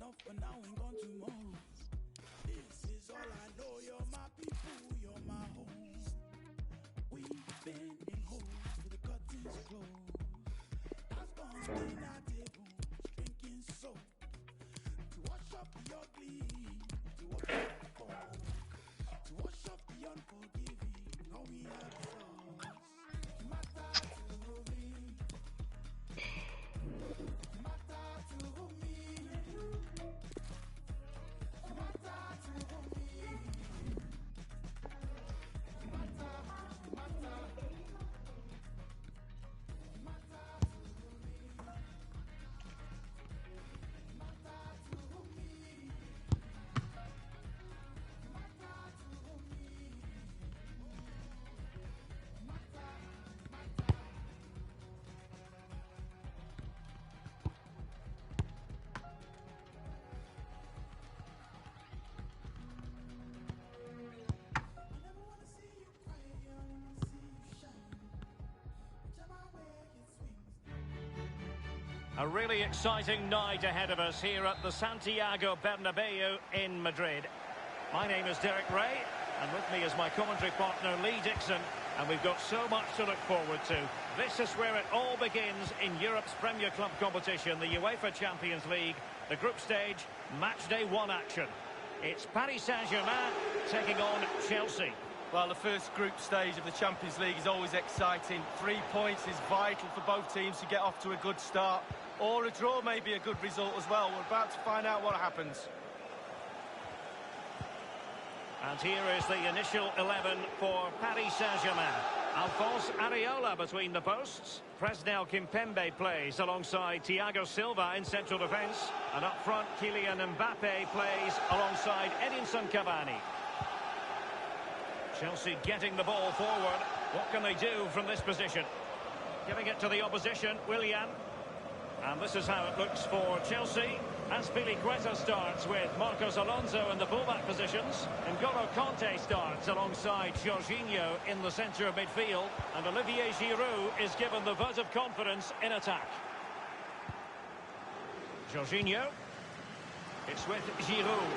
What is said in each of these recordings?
enough for now and gone tomorrow. This is all I know. You're my people, you're my home. We've been in holes with the curtains closed. That's gone in our table, drinking soap. To wash up the ugly, to wash up the cold, to wash up the unforgiving. Now we have souls. Matter to me. Matter to me. Matter to me. A really exciting night ahead of us here at the Santiago Bernabeu in Madrid. My name is Derek Ray, and with me is my commentary partner Lee Dixon, and we've got so much to look forward to. This is where it all begins in Europe's Premier Club competition, the UEFA Champions League, the group stage, match day 1 action. It's Paris Saint-Germain taking on Chelsea. Well, the first group stage of the Champions League is always exciting. 3 points is vital for both teams to get off to a good start. Or a draw may be a good result as well. We're about to find out what happens. And here is the initial 11 for Paris Saint-Germain. Alphonse Areola between the posts. Presnel Kimpembe plays alongside Thiago Silva in central defence. And up front, Kylian Mbappe plays alongside Edinson Cavani. Chelsea getting the ball forward. What can they do from this position? Giving it to the opposition, Willian. And this is how it looks for Chelsea. Azpilicueta starts with Marcos Alonso in the fullback positions. N'Golo Kanté starts alongside Jorginho in the centre of midfield. And Olivier Giroud is given the vote of confidence in attack. Jorginho. It's with Giroud.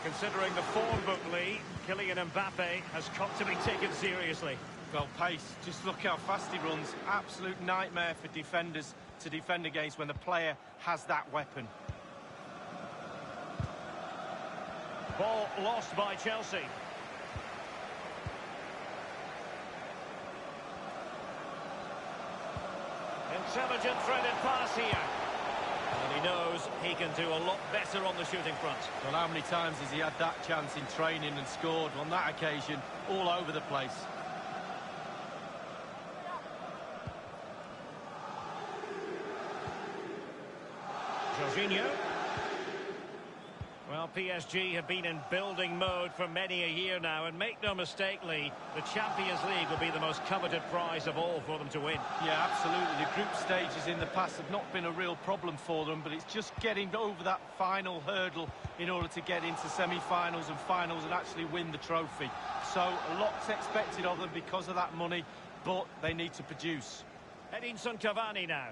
Considering the form book, Lee, Kylian Mbappe has got to be taken seriously. Well, pace, just look how fast he runs. Absolute nightmare for defenders to defend against when the player has that weapon. Ball lost by Chelsea. Intelligent threaded pass here. And he knows he can do a lot better on the shooting front. Well, how many times has he had that chance in training and scored? On that occasion, all over the place. Jorginho. Well, PSG have been in building mode for many a year now, and make no mistake, Lee, the Champions League will be the most coveted prize of all for them to win. Yeah, absolutely. The group stages in the past have not been a real problem for them, but it's just getting over that final hurdle in order to get into semi-finals and finals and actually win the trophy. So, a lot's expected of them because of that money, but they need to produce. Edinson Cavani now.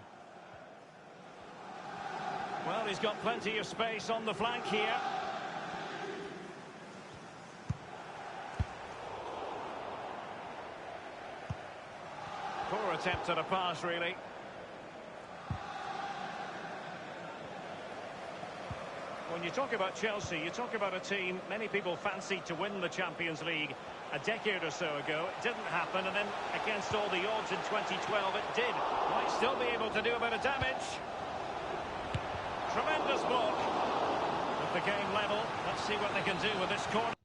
Well, he's got plenty of space on the flank here. Poor attempt at a pass, really. When you talk about Chelsea, you talk about a team many people fancied to win the Champions League a decade or so ago. It didn't happen, and then against all the odds in 2012, it did. Might still be able to do a bit of damage. Tremendous block. With the game level, let's see what they can do with this corner.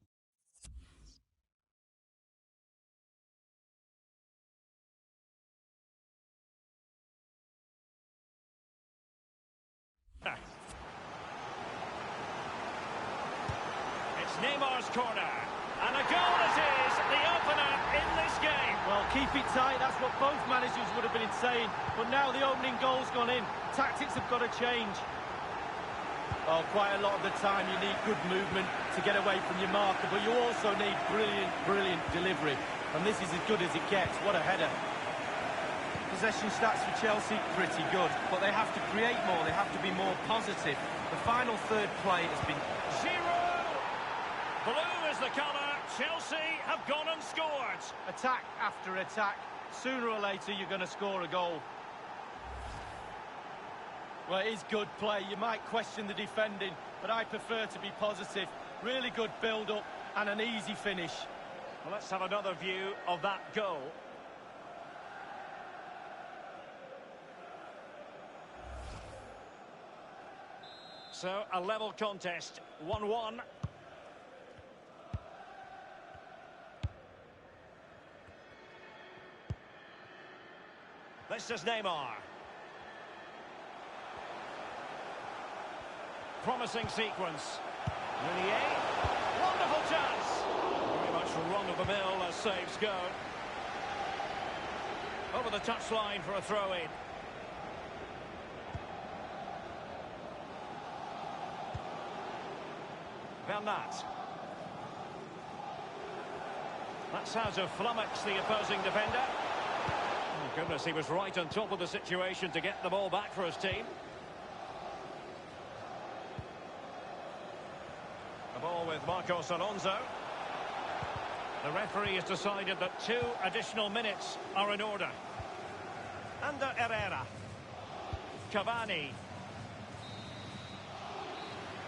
It's Neymar's corner. And a goal it is, the opener in this game. Well, keep it tight, that's what both managers would have been saying. But now the opening goal's gone in. Tactics have got to change. Oh, quite a lot of the time you need good movement to get away from your marker, but you also need brilliant, brilliant delivery. And this is as good as it gets. What a header. This possession stats for Chelsea, pretty good. But they have to create more, they have to be more positive. The final third play has been... Giroud! Blue is the colour. Chelsea have gone and scored. Attack after attack. Sooner or later, you're going to score a goal. Well, it is good play. You might question the defending, but I prefer to be positive. Really good build-up and an easy finish. Well, let's have another view of that goal. So, a level contest, 1-1. This is Neymar. Promising sequence. Meunier. Wonderful chance. Very much run of the mill as saves go. Over the touchline for a throw-in. Bernat. That's how to flummox the opposing defender. Oh, goodness, he was right on top of the situation to get the ball back for his team. The ball with Marcos Alonso. The referee has decided that 2 additional minutes are in order. Ander Herrera. Cavani.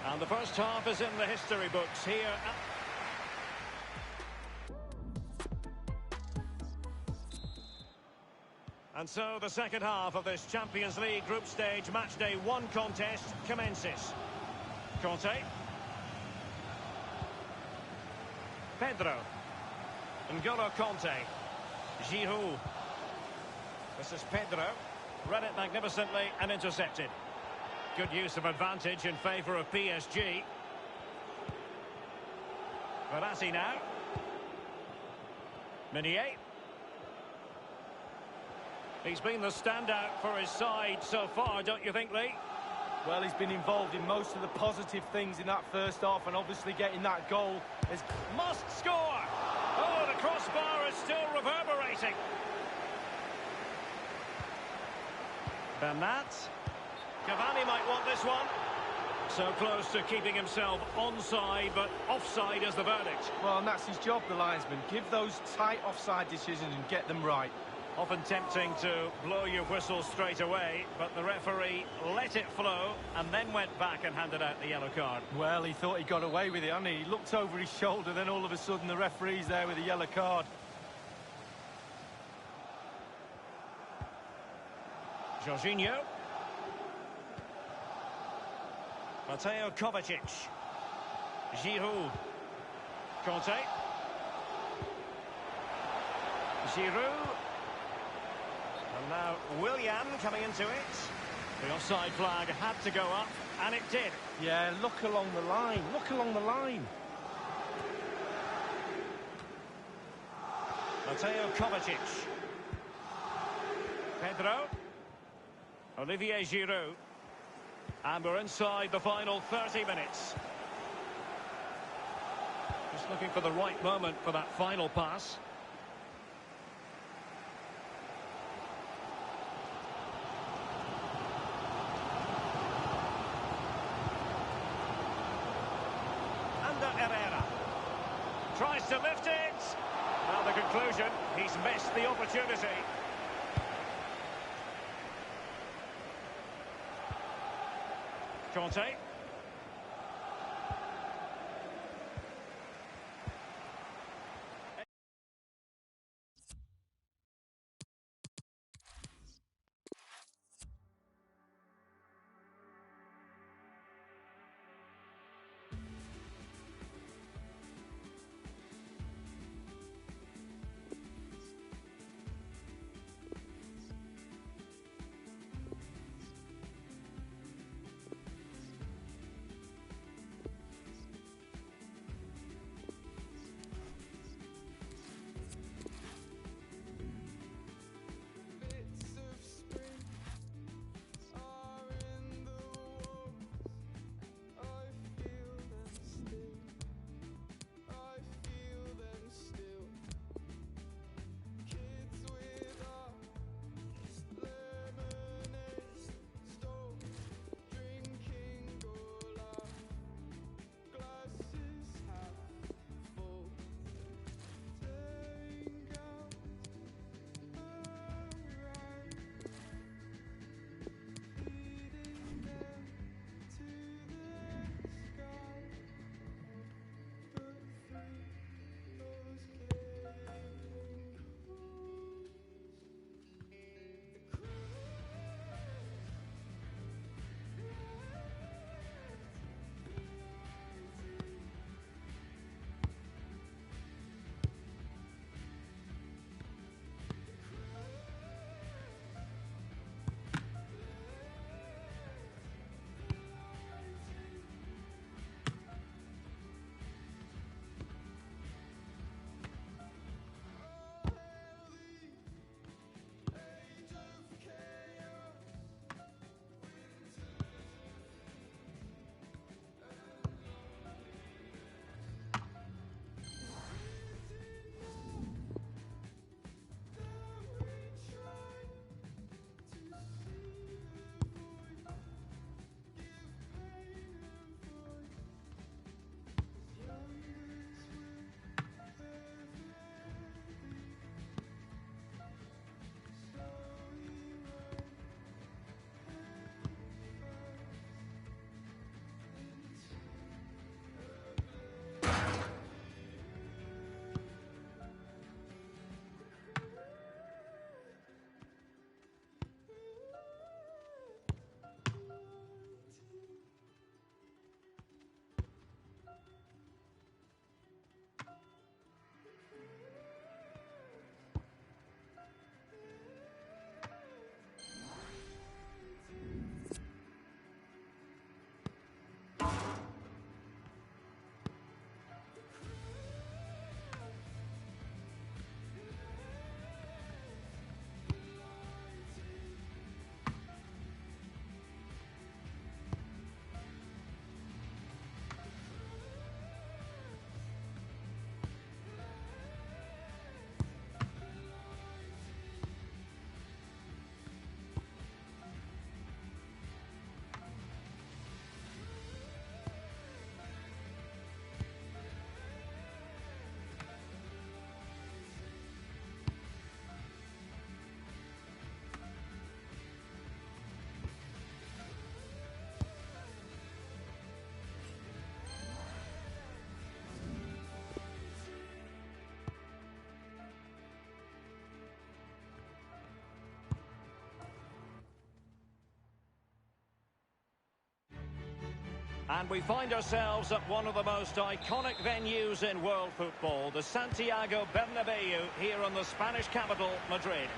And the first half is in the history books here. And so the second half of this Champions League group stage matchday 1 contest commences. Conte. Pedro. N'Golo Conte. Giroud. This is Pedro. Read it magnificently and intercepted. Good use of advantage in favour of PSG. Verratti now. Meunier. He's been the standout for his side so far, don't you think, Lee? Well, he's been involved in most of the positive things in that first half, and obviously getting that goal is... Must score! Oh, the crossbar is still reverberating. Bernat. Cavani might want this one. So close to keeping himself onside, but offside is the verdict. Well, and that's his job, the linesman. Give those tight offside decisions and get them right. Often tempting to blow your whistle straight away, but the referee let it flow and then went back and handed out the yellow card. Well, he thought he got away with it, hadn't he? He looked over his shoulder, then all of a sudden the referee's there with a yellow card. Jorginho. Mateo Kovacic. Giroud. Conte. Giroud. And now Willian coming into it. The offside flag had to go up, and it did. Yeah, look along the line. Look along the line. Mateo Kovacic. Pedro. Olivier Giroud. And we're inside the final 30 minutes. Just looking for the right moment for that final pass. Ander Herrera. Tries to lift it. Well, the conclusion, he's missed the opportunity. Conte. And we find ourselves at one of the most iconic venues in world football, the Santiago Bernabeu, here in the Spanish capital, Madrid.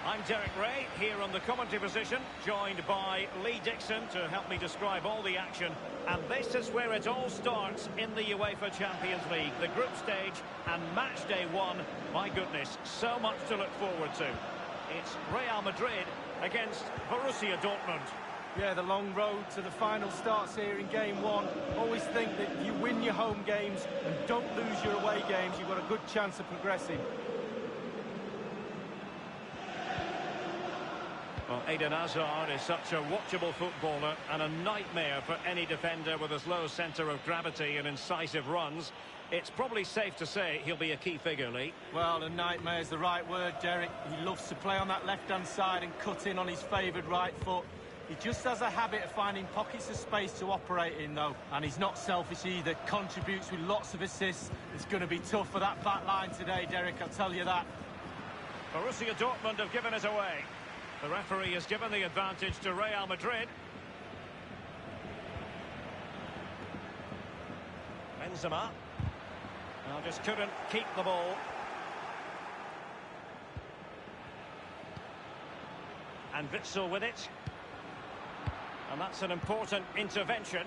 I'm Derek Ray, here on the commentary position, joined by Lee Dixon to help me describe all the action. And this is where it all starts in the UEFA Champions League, the group stage and match day one. My goodness, so much to look forward to. It's Real Madrid against Borussia Dortmund. Yeah, the long road to the final starts here in game one. Always think that if you win your home games and don't lose your away games, you've got a good chance of progressing. Well, Eden Hazard is such a watchable footballer and a nightmare for any defender with his low centre of gravity and incisive runs. It's probably safe to say he'll be a key figure, Lee. Well, a nightmare is the right word, Derek. He loves to play on that left-hand side and cut in on his favoured right foot. He just has a habit of finding pockets of space to operate in, though. And he's not selfish either, contributes with lots of assists. It's going to be tough for that back line today, Derek, I'll tell you that. Borussia Dortmund have given it away. The referee has given the advantage to Real Madrid. Benzema. Well, just couldn't keep the ball. And Witsel with it. And that's an important intervention.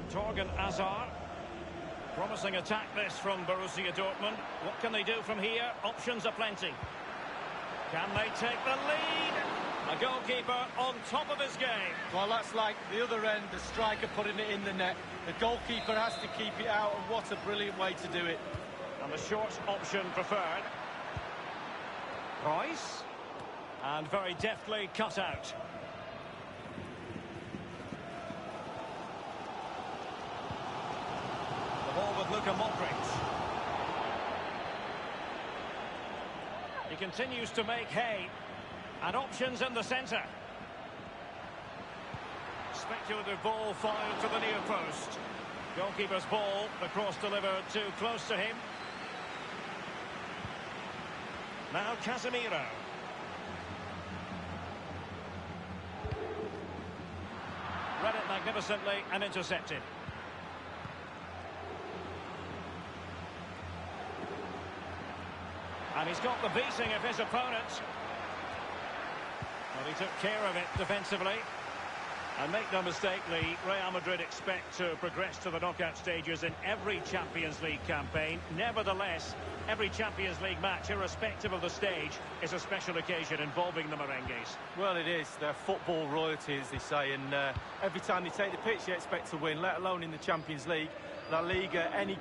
Torgan Hazard. Promising attack this from Borussia Dortmund. What can they do from here? Options are plenty. Can they take the lead? A goalkeeper on top of his game. Well, that's like the other end, the striker putting it in the net. The goalkeeper has to keep it out, and what a brilliant way to do it. And the short option preferred. Royce. And very deftly cut out. The ball with Luka Modric. He continues to make hay. And options in the centre. Speculative ball fired to the near post. Goalkeeper's ball, the cross delivered too close to him. Now Casemiro. Read it magnificently and intercepted. And he's got the beating of his opponent. Well, he took care of it defensively. And make no mistake, Lee, Real Madrid expect to progress to the knockout stages in every Champions League campaign. Nevertheless, every Champions League match, irrespective of the stage, is a special occasion involving the Merengues. Well, it is. They're football royalty, as they say, and every time they take the pitch, you expect to win, let alone in the Champions League, La Liga, any